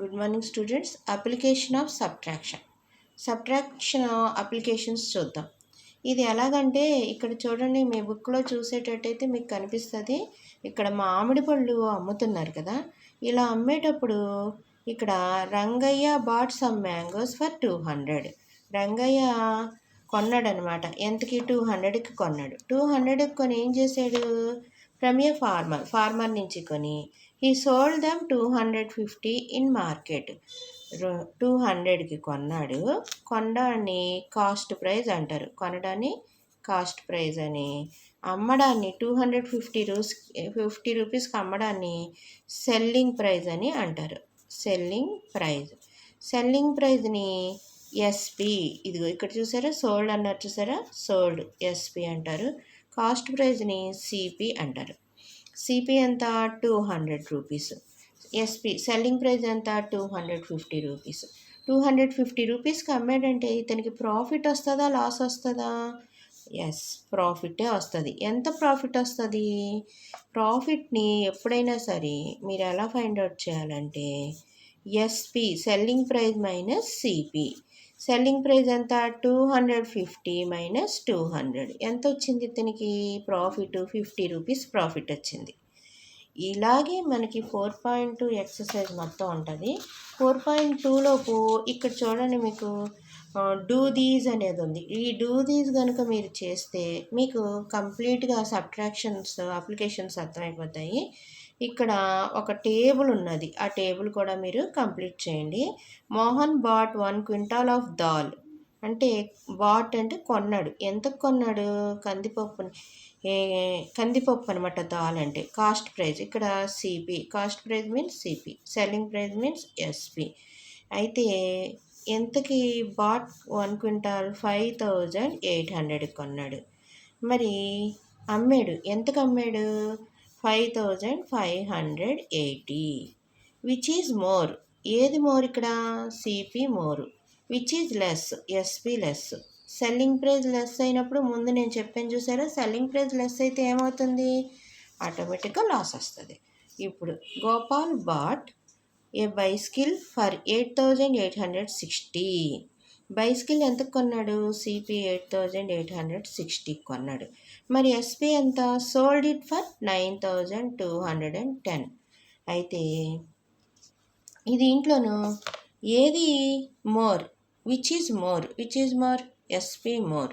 Good morning students. Application of subtraction applications చూద్దాం. ఇది ఎలాగంటే ఇక్కడ చూడండి, మీ బుక్లో చూసేటట్టయితే మీకు కనిపిస్తుంది. ఇక్కడ మామిడి పళ్ళు అమ్ముతున్నారు కదా. ఇలా అమ్మేటప్పుడు ఇక్కడ Rangaiah bought some mangoes for 200. Rangaiah కొన్నాడు అనమాట. ఎంతకి? 200కి కొన్నాడు. 200కి కొని ఏం చేశాడు? ఫ్రమ్ ఏ ఫార్మర్ నుంచి కొని he sold them 250 in market. 200కి కొన్నాడు. కొనడాన్ని కాస్ట్ ప్రైస్ అంటారు. కొనడాన్ని కాస్ట్ ప్రైస్ అని, అమ్మడాన్ని 250 రూపీస్కి అమ్మడాన్ని సెల్లింగ్ ప్రైస్ అని అంటారు. సెల్లింగ్ ప్రైజ్ని ఎస్పి, ఇదిగో ఇక్కడ చూసారా సోల్డ్ అన్నారు, చూసారా సోల్డ్ ఎస్పి అంటారు. కాస్ట్ ప్రైజ్ని సిపి అంటారు. సిపి ఎంత? 200 రూపీస్. ఎస్పి సెల్లింగ్ ప్రైస్ ఎంత? 250 రూపీస్. 250 రూపీస్కి అమ్మాడంటే ఇతనికి ప్రాఫిట్ వస్తుందా, లాస్ వస్తుందా? ఎస్, ప్రాఫిటే వస్తుంది. ఎంత ప్రాఫిట్ వస్తుంది? ప్రాఫిట్ని ఎప్పుడైనా సరే మీరు ఎలా ఫైండ్ అవుట్ చేయాలంటే SP selling price minus CP. Selling price ఎంత? 250 మైనస్ 200 ఎంత వచ్చింది? ఇతనికి ప్రాఫిట్ 50 రూపీస్ ప్రాఫిట్ వచ్చింది. ఇలాగే మనకి 4.2 ఎక్సర్సైజ్ మొత్తం ఉంటుంది. 4.2లోపు ఇక్కడ చూడండి, మీకు డూ దీస్ అనేది ఉంది. ఈ డూ దీస్ కనుక మీరు చేస్తే మీకు కంప్లీట్గా సబ్ట్రాక్షన్స్ అప్లికేషన్స్ అర్థమైపోతాయి. ఇక్కడ ఒక టేబుల్ ఉన్నది, ఆ టేబుల్ కూడా మీరు కంప్లీట్ చేయండి. Mohan bought 1 quintal of dal. అంటే బాట్ అంటే కొన్నాడు. ఎంతకు కొన్నాడు? కందిపప్పు అనమాట. దాల్ అంటే కాస్ట్ ప్రైస్. ఇక్కడ CP, cost price means CP, selling price means SP. అయితే ఎంతకి? బాట్ 1 క్వింటాల్ 5800 కొన్నాడు. మరి అమ్మాడు, ఎంతకు అమ్మాడు? 5580. Which is more? ఏది మోర్ ఇక్కడ? CP more. Which is less? SP less. Selling price less అయినప్పుడు ముందు నేను చెప్పాను చూసారా, సెల్లింగ్ ప్రైస్ లెస్ అయితే ఏమవుతుంది? ఆటోమేటిక్గా లాస్ వస్తుంది. ఇప్పుడు Gopal bought a bicycle for 8860. Bicycle ఎంతకు కొన్నాడు? సిపి 8860 కొన్నాడు. మరి ఎస్పి ఎంత? Sold it for 9210. అయితే ఇది ఇంట్లోనూ ఏది more? Which is more? SP more.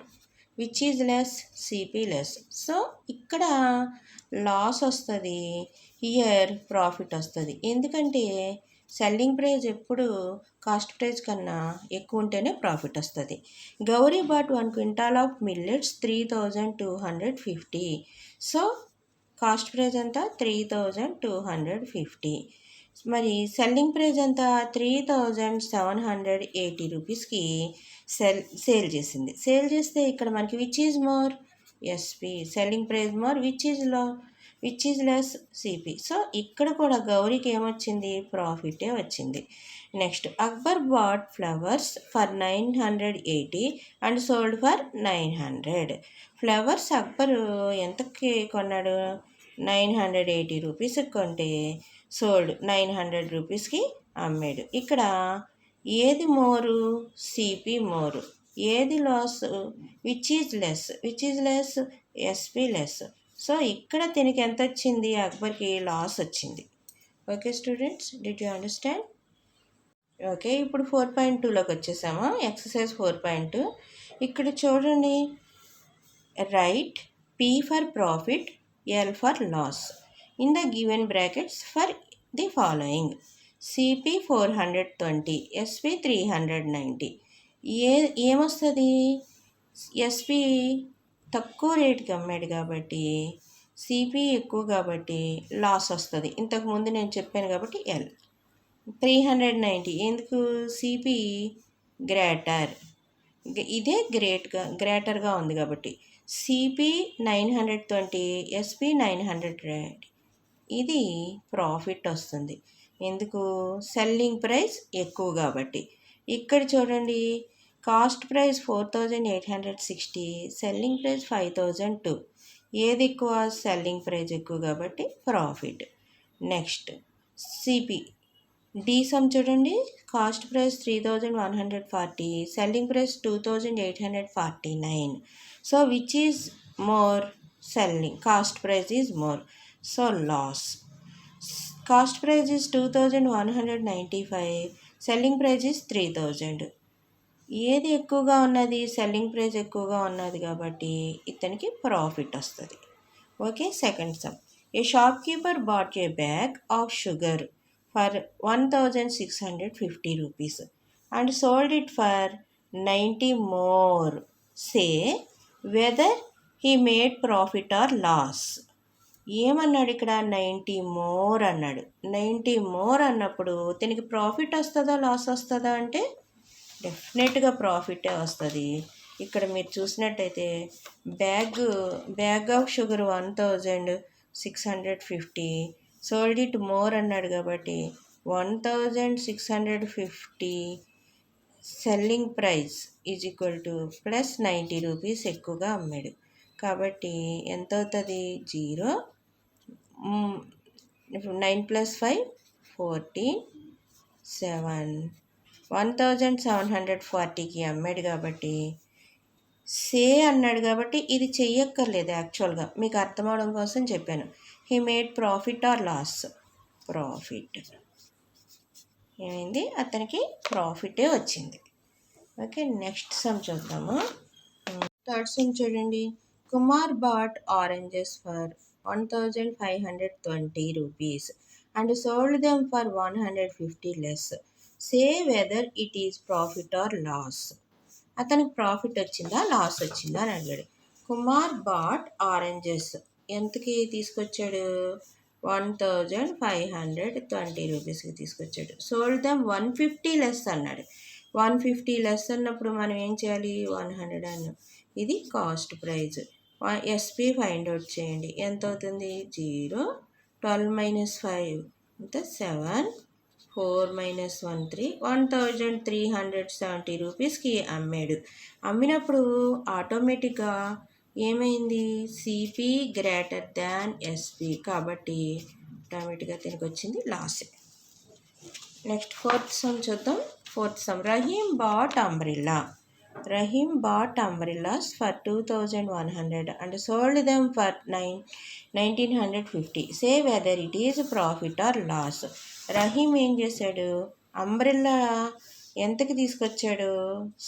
Which is less? CP less. So ఇక్కడ లాస్ వస్తుంది, హియర్ ప్రాఫిట్ వస్తుంది. ఎందుకంటే సెల్లింగ్ ప్రైస్ ఎప్పుడు కాస్ట్ ప్రైస్ కన్నా ఎక్కువ ఉంటేనే ప్రాఫిట్ వస్తుంది. Gowri bought 1 quintal of millets 3250. So cost price ఎంత? 3250. మరి సెల్లింగ్ ప్రైస్ ఎంత? 3780 రూపీస్కి సేల్ చేసింది. సేల్ చేస్తే ఇక్కడ మనకి which is more? SP. Selling price more. Which is less? CP. So ఇక్కడ కూడా గౌరీకి ఏమొచ్చింది? ప్రాఫిటే వచ్చింది. Next, Akbar bought flowers for 980 and sold for 900. Flowers Akbar ఎంతకి కొన్నాడు? 980 రూపీస్కి కొంటే సోల్డ్ 900 రూపీస్కి అమ్మాడు. ఇక్కడ ఏది మోరు? CP more. ఏది loss? Which is less? SP less. So ఇక్కడ దీనికి ఎంత వచ్చింది? అక్బర్కి లాస్ వచ్చింది. Okay students, did you understand? Okay, ఇప్పుడు 4.2లోకి వచ్చేసాము. ఎక్సర్సైజ్ 4.2. ఇక్కడ చూడండి, write P for profit, L for loss in the given brackets for the following. CP 420, SP 390. ఏమొస్తుంది? ఎస్పి తక్కువ రేటుకి అమ్మాడు కాబట్టి, సిపి ఎక్కువ కాబట్టి లాస్ వస్తుంది. ఇంతకుముందు నేను చెప్పాను కాబట్టి ఎల్. 390 ఎందుకు? సిపి గ్రేటర్, ఇదే గ్రేటర్గా ఉంది కాబట్టి. CP 920, SP 900. ఇది ప్రాఫిట్ వస్తుంది. ఎందుకు? సెల్లింగ్ ప్రైస్ ఎక్కువ కాబట్టి. ఇక్కడ చూడండి, కాస్ట్ ప్రైస్ 4860, సెల్లింగ్ ప్రైస్ 5002. ఏది ఎక్కువ? సెల్లింగ్ ప్రైస్ ఎక్కువ కాబట్టి profit. Next CP d sum చూడండి, cost price 3140, selling price 2849. So which is more? Selling. Cost price is more, so loss. Cost price is 2195, selling price is 3000. ఏది ఎక్కువగా ఉన్నది? Selling price ఎక్కువగా ఉన్నది కాబట్టి ఇతనికి ప్రాఫిట్ వస్తుంది. Okay, second some. A shop keeper bought a bag of sugar for 1650 rupees and sold it for 90 more. Say whether he made profit or loss. ఏమన్నాడు ఇక్కడ? 90 మోర్ అన్నాడు. 90 మోర్ అన్నప్పుడు దీనికి ప్రాఫిట్ వస్తుందా లాస్ వస్తుందా అంటే డెఫినెట్గా ప్రాఫిటే వస్తుంది. ఇక్కడ మీరు చూసినట్టయితే bag of sugar 1650, sold it more అన్నాడు కాబట్టి 1650 selling price is equal to plus 90 rupees ఎక్కువగా అమ్మాడు కాబట్టి ఎంత అవుతుంది? 0. 9 + 5 14, 7, 1740కి అమ్మాడు కాబట్టి సే అన్నాడు కాబట్టి ఇది చెయ్యక్కర్లేదు. యాక్చువల్గా మీకు అర్థం అవడం కోసం చెప్పాను. He made profit or loss? Profit. ఏమైంది? అతనికి ప్రాఫిటే వచ్చింది. ఓకే, నెక్స్ట్ సమ్ చూద్దాము. థర్డ్ సమ్ చూడండి. Kumar bought oranges for 1520 rupees and sold them for 150 less. Say whether it is profit or loss. అతనికి ప్రాఫిట్ వచ్చిందా లాస్ వచ్చిందా అని అడిగాడు. కుమార్ బాట్ ఆరెంజెస్ ఎంతకి తీసుకొచ్చాడు? 1520 రూపీస్కి తీసుకొచ్చాడు. సోల్డ్ దెమ్ 150 లెస్ అన్నాడు. 150 లెస్ అన్నప్పుడు మనం ఏం చేయాలి? 100 అన్నాం. ఇది cost praise. SP find out చేయండి. ఎంత అవుతుంది? 0. 12 - 5 అంటే 7. 4 - 1 3. 1370 రూపీస్కి అమ్మాడు. అమ్మినప్పుడు ఆటోమేటిక్గా ఏమైంది? సిపి గ్రేటర్ దాన్ ఎస్పి కాబట్టి ఆటోమేటిక్గా దీనికి వచ్చింది లాస్. నెక్స్ట్ ఫోర్త్ సమ్ చూద్దాం. Fourth sum. Rahim bought umbrellas for 2100 and sold them for 1950. Say whether it is profit or loss. Rahim ఏం చేశాడు? అంబ్రెల్లా ఎంతకి తీసుకొచ్చాడు?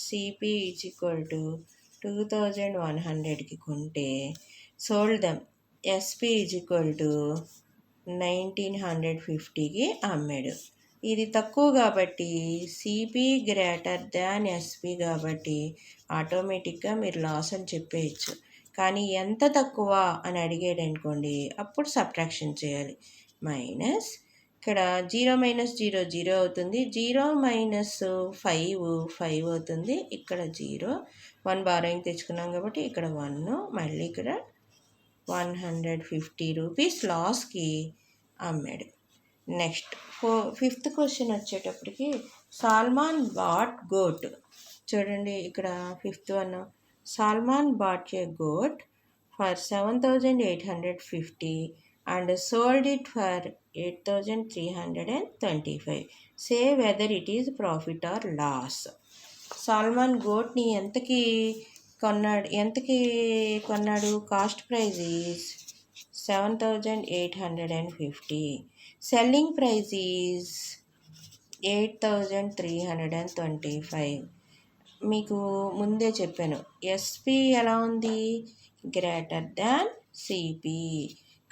సిపి ఈజ్ ఈక్వల్ టు 2100కి కొంటే sold them SP is equal to 1950కి అమ్మాడు. ఇది తక్కువ కాబట్టి సిపి గ్రేటర్ దాన్ ఎస్పి కాబట్టి ఆటోమేటిక్గా మీరు లాస్ అని చెప్పేయచ్చు. కానీ ఎంత తక్కువ అని అడిగాడు అనుకోండి, అప్పుడు సబ్ట్రాక్షన్ చేయాలి. మైనస్ ఇక్కడ 0 - 0 0 అవుతుంది. 0 - 5 5 అవుతుంది. ఇక్కడ 0 1 బారోయింగ్ తెచ్చుకున్నాం కాబట్టి ఇక్కడ 1 మళ్ళీ ఇక్కడ 150 రూపీస్ లాస్కి అమ్మాడు. నెక్స్ట్ ఫిఫ్త్ క్వశ్చన్ వచ్చేటప్పటికి సాల్మాన్ బాట్ గోట్. చూడండి ఇక్కడ fifth one. Salman bought a goat for 7850 and sold it for 8325. Say whether it is profit or loss. Salman గోట్ని ఎంతకి కొన్నాడు? Cost price is 7850. Selling price is 8325. మీకు ముందే చెప్పాను ఎస్పి ఎలా ఉంది? గ్రేటర్ దాన్ సిపి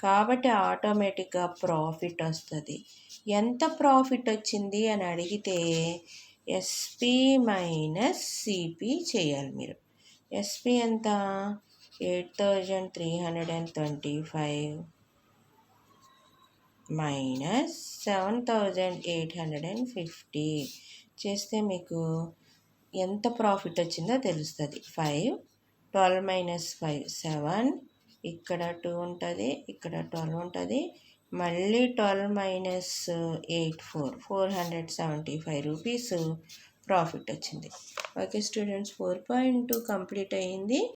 కాబట్టి ఆటోమేటిక్గా ప్రాఫిట్ వస్తుంది. ఎంత ప్రాఫిట్ వచ్చింది అని అడిగితే ఎస్పి మైనస్ సిపి చేయాలి మీరు. ఎస్పి ఎంత? 8325 మైనస్ 7850 చేస్తే మీకు ఎంత ప్రాఫిట్ వచ్చిందో తెలుస్తుంది. 5. 12 - 5 7. ఇక్కడ 2 ఉంటుంది, ఇక్కడ 12 ఉంటుంది. మళ్ళీ 12 - 8 4. 475 రూపీస్ ప్రాఫిట్ వచ్చింది. ఓకే స్టూడెంట్స్, 4.2 కంప్లీట్ అయ్యింది.